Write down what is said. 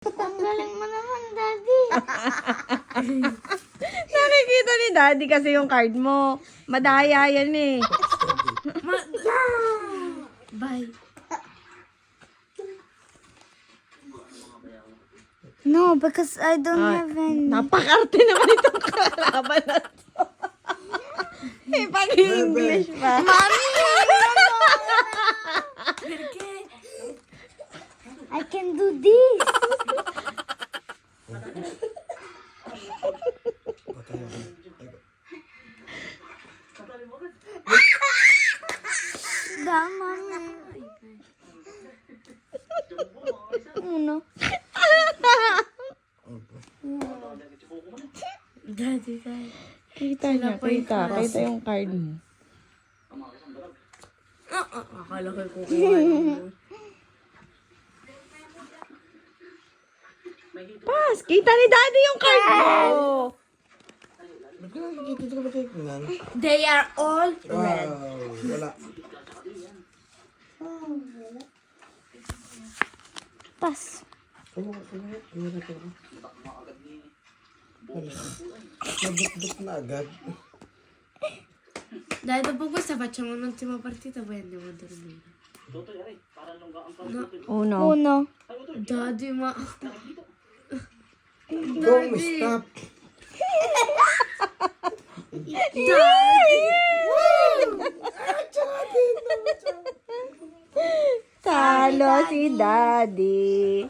Ang galing mo naman, Daddy. Nakikita ni Daddy kasi yung card mo. Madaya yan eh. Bye. No, because I don't have any. Napakarte naman itong kalaban na to. Pag-English pa. Mommy! I can do this. Mami. Uno. Daddy. Kita niya, kita yung card mo. Akala ko kukuha mo. Pas, kita ni Daddy yung card mo. Ba't ka nakikita ka ba tingnan? They are all red. Wow, wala. Pas. Nabot-bot na agad. Dai, dopo questa facciamo un'ultima partita, poi andiamo a dormire. Uno. Daddy, ma... Don't stop. Talo si Daddy.